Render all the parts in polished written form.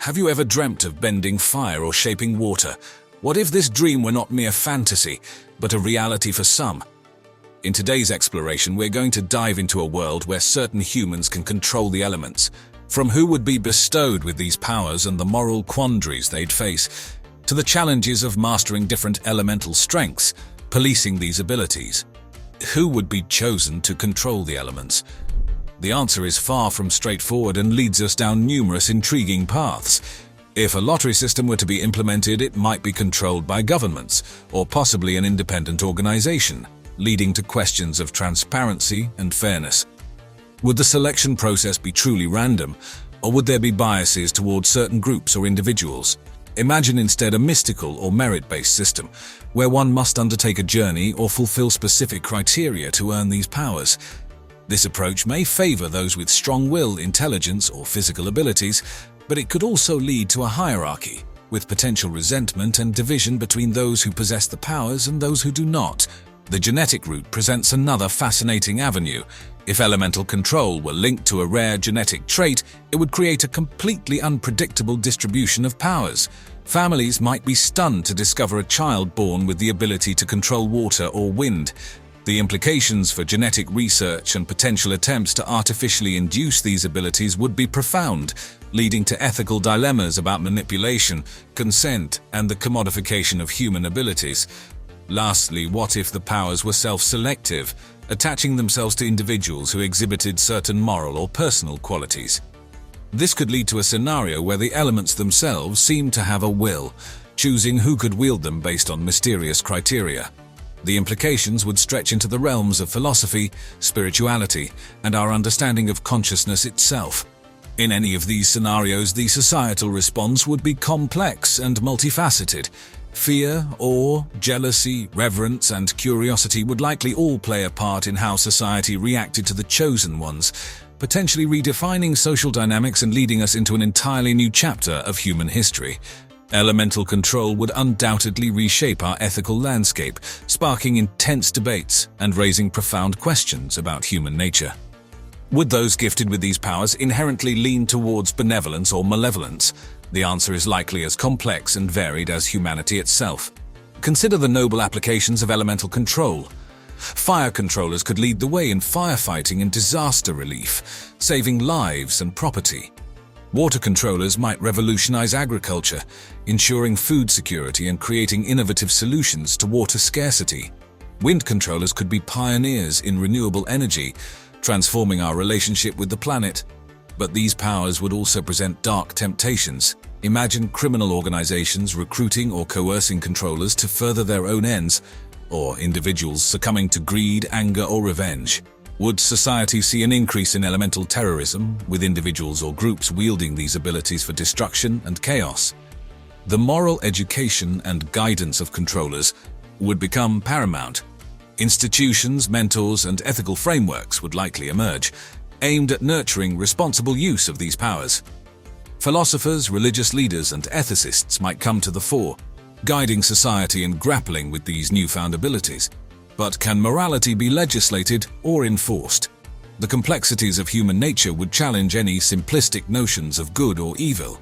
Have you ever dreamt of bending fire or shaping water? What if this dream were not mere fantasy, but a reality for some? In today's exploration, we're going to dive into a world where certain humans can control the elements. From who would be bestowed with these powers and the moral quandaries they'd face, to the challenges of mastering different elemental strengths, policing these abilities. Who would be chosen to control the elements? The answer is far from straightforward and leads us down numerous intriguing paths. If a lottery system were to be implemented, it might be controlled by governments, or possibly an independent organization, leading to questions of transparency and fairness. Would the selection process be truly random, or would there be biases towards certain groups or individuals? Imagine instead a mystical or merit-based system, where one must undertake a journey or fulfill specific criteria to earn these powers. This approach may favor those with strong will, intelligence, or physical abilities, but it could also lead to a hierarchy, with potential resentment and division between those who possess the powers and those who do not. The genetic route presents another fascinating avenue. If elemental control were linked to a rare genetic trait, it would create a completely unpredictable distribution of powers. Families might be stunned to discover a child born with the ability to control water or wind. The implications for genetic research and potential attempts to artificially induce these abilities would be profound, leading to ethical dilemmas about manipulation, consent, and the commodification of human abilities. Lastly, what if the powers were self-selective, attaching themselves to individuals who exhibited certain moral or personal qualities? This could lead to a scenario where the elements themselves seem to have a will, choosing who could wield them based on mysterious criteria. The implications would stretch into the realms of philosophy, spirituality, and our understanding of consciousness itself. In any of these scenarios, the societal response would be complex and multifaceted. Fear, awe, jealousy, reverence, and curiosity would likely all play a part in how society reacted to the chosen ones, potentially redefining social dynamics and leading us into an entirely new chapter of human history. Elemental control would undoubtedly reshape our ethical landscape, sparking intense debates and raising profound questions about human nature. Would those gifted with these powers inherently lean towards benevolence or malevolence? The answer is likely as complex and varied as humanity itself. Consider the noble applications of elemental control. Fire controllers could lead the way in firefighting and disaster relief, saving lives and property. Water controllers might revolutionize agriculture, ensuring food security and creating innovative solutions to water scarcity. Wind controllers could be pioneers in renewable energy, transforming our relationship with the planet. But these powers would also present dark temptations. Imagine criminal organizations recruiting or coercing controllers to further their own ends, or individuals succumbing to greed, anger, or revenge. Would society see an increase in elemental terrorism, with individuals or groups wielding these abilities for destruction and chaos? The moral education and guidance of controllers would become paramount. Institutions, mentors, and ethical frameworks would likely emerge, aimed at nurturing responsible use of these powers. Philosophers, religious leaders, and ethicists might come to the fore, guiding society in grappling with these newfound abilities. But can morality be legislated or enforced? The complexities of human nature would challenge any simplistic notions of good or evil.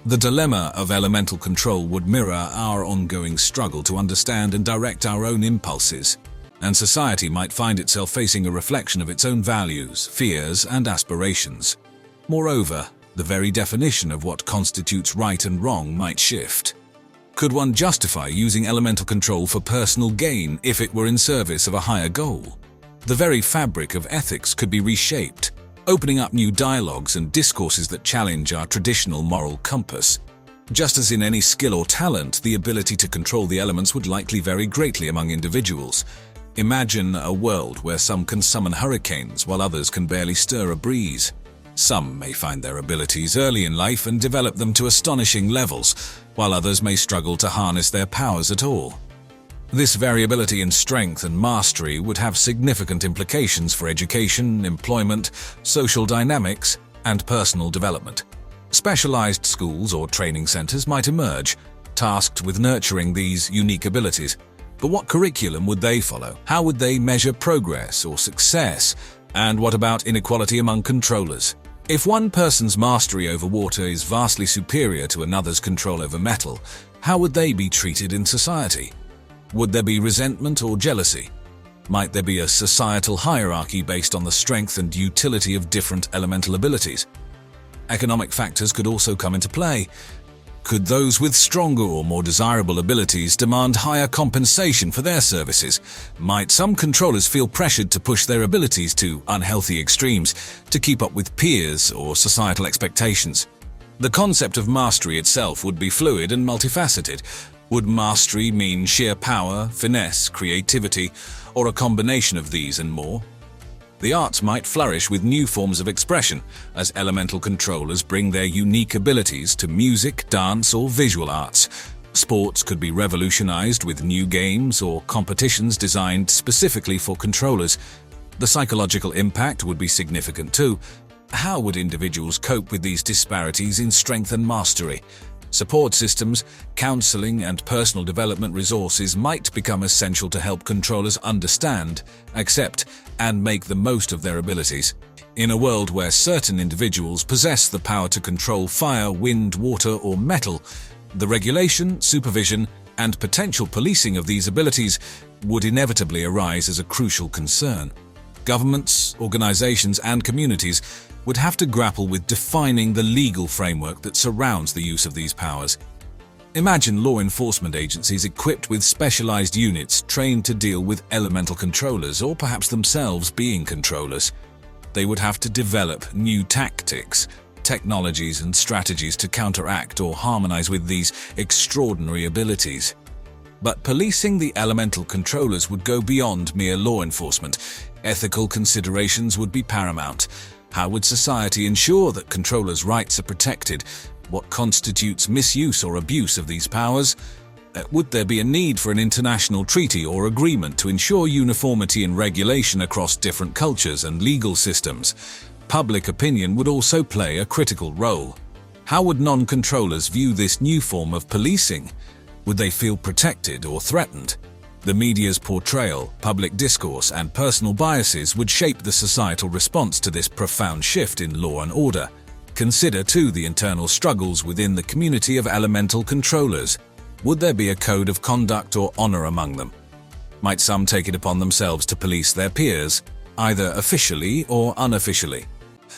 The dilemma of elemental control would mirror our ongoing struggle to understand and direct our own impulses, and society might find itself facing a reflection of its own values, fears, and aspirations. Moreover, the very definition of what constitutes right and wrong might shift. Could one justify using elemental control for personal gain if it were in service of a higher goal? The very fabric of ethics could be reshaped, opening up new dialogues and discourses that challenge our traditional moral compass. Just as in any skill or talent, the ability to control the elements would likely vary greatly among individuals. Imagine a world where some can summon hurricanes while others can barely stir a breeze. Some may find their abilities early in life and develop them to astonishing levels, while others may struggle to harness their powers at all. This variability in strength and mastery would have significant implications for education, employment, social dynamics, and personal development. Specialized schools or training centers might emerge, tasked with nurturing these unique abilities. But what curriculum would they follow? How would they measure progress or success? And what about inequality among controllers? If one person's mastery over water is vastly superior to another's control over metal, how would they be treated in society? Would there be resentment or jealousy? Might there be a societal hierarchy based on the strength and utility of different elemental abilities? Economic factors could also come into play. Could those with stronger or more desirable abilities demand higher compensation for their services? Might some controllers feel pressured to push their abilities to unhealthy extremes to keep up with peers or societal expectations? The concept of mastery itself would be fluid and multifaceted. Would mastery mean sheer power, finesse, creativity, or a combination of these and more? The arts might flourish with new forms of expression, as elemental controllers bring their unique abilities to music, dance, or visual arts. Sports could be revolutionized with new games or competitions designed specifically for controllers. The psychological impact would be significant too. How would individuals cope with these disparities in strength and mastery? Support systems, counseling, and personal development resources might become essential to help controllers understand, accept, and make the most of their abilities. In a world where certain individuals possess the power to control fire, wind, water, or metal, the regulation, supervision, and potential policing of these abilities would inevitably arise as a crucial concern. Governments, organizations, and communities would have to grapple with defining the legal framework that surrounds the use of these powers. Imagine law enforcement agencies equipped with specialized units trained to deal with elemental controllers, or perhaps themselves being controllers. They would have to develop new tactics, technologies, and strategies to counteract or harmonize with these extraordinary abilities. But policing the elemental controllers would go beyond mere law enforcement. Ethical considerations would be paramount. How would society ensure that controllers' rights are protected? What constitutes misuse or abuse of these powers? Would there be a need for an international treaty or agreement to ensure uniformity in regulation across different cultures and legal systems? Public opinion would also play a critical role. How would non-controllers view this new form of policing? Would they feel protected or threatened? The media's portrayal, public discourse, and personal biases would shape the societal response to this profound shift in law and order. Consider, too, the internal struggles within the community of elemental controllers. Would there be a code of conduct or honor among them? Might some take it upon themselves to police their peers, either officially or unofficially?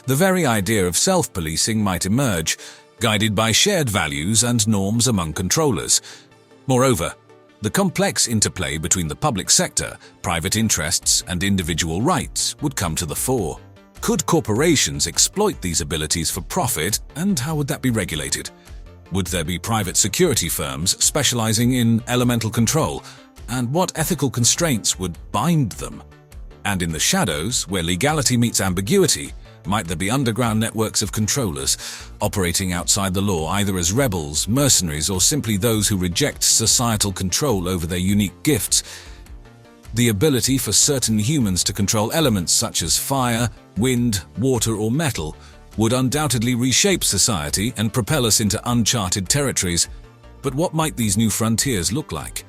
The very idea of self-policing might emerge, guided by shared values and norms among controllers. Moreover, the complex interplay between the public sector, private interests, and individual rights would come to the fore. Could corporations exploit these abilities for profit, and how would that be regulated? Would there be private security firms specializing in elemental control, and what ethical constraints would bind them? And in the shadows, where legality meets ambiguity, might there be underground networks of controllers, operating outside the law either as rebels, mercenaries, or simply those who reject societal control over their unique gifts? The ability for certain humans to control elements such as fire, wind, water, or metal would undoubtedly reshape society and propel us into uncharted territories. But what might these new frontiers look like?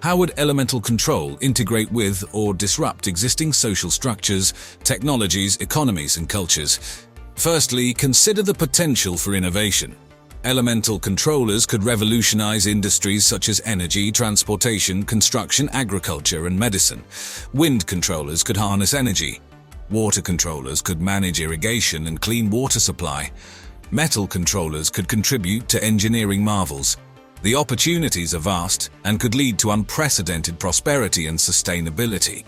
How would elemental control integrate with or disrupt existing social structures, technologies, economies, and cultures? Firstly, consider the potential for innovation. Elemental controllers could revolutionize industries such as energy, transportation, construction, agriculture, and medicine. Wind controllers could harness energy. Water controllers could manage irrigation and clean water supply. Metal controllers could contribute to engineering marvels. The opportunities are vast and could lead to unprecedented prosperity and sustainability.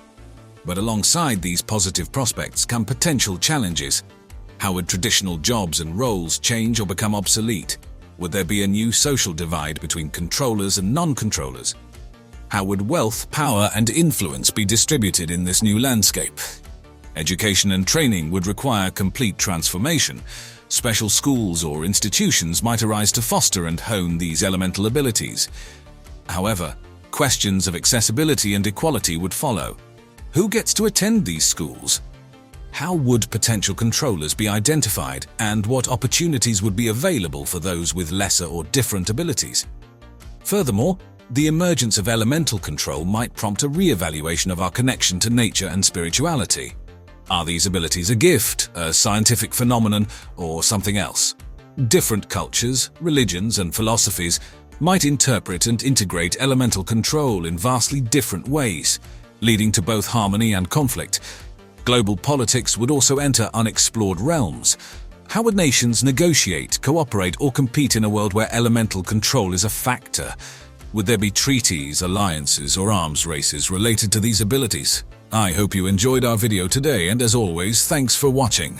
But alongside these positive prospects come potential challenges. How would traditional jobs and roles change or become obsolete? Would there be a new social divide between controllers and non-controllers? How would wealth, power, and influence be distributed in this new landscape? Education and training would require complete transformation. Special schools or institutions might arise to foster and hone these elemental abilities. However, questions of accessibility and equality would follow. Who gets to attend these schools? How would potential controllers be identified, and what opportunities would be available for those with lesser or different abilities? Furthermore, the emergence of elemental control might prompt a re-evaluation of our connection to nature and spirituality. Are these abilities a gift, a scientific phenomenon, or something else? Different cultures, religions, and philosophies might interpret and integrate elemental control in vastly different ways, leading to both harmony and conflict. Global politics would also enter unexplored realms. How would nations negotiate, cooperate, or compete in a world where elemental control is a factor? Would there be treaties, alliances, or arms races related to these abilities? I hope you enjoyed our video today, and as always, thanks for watching.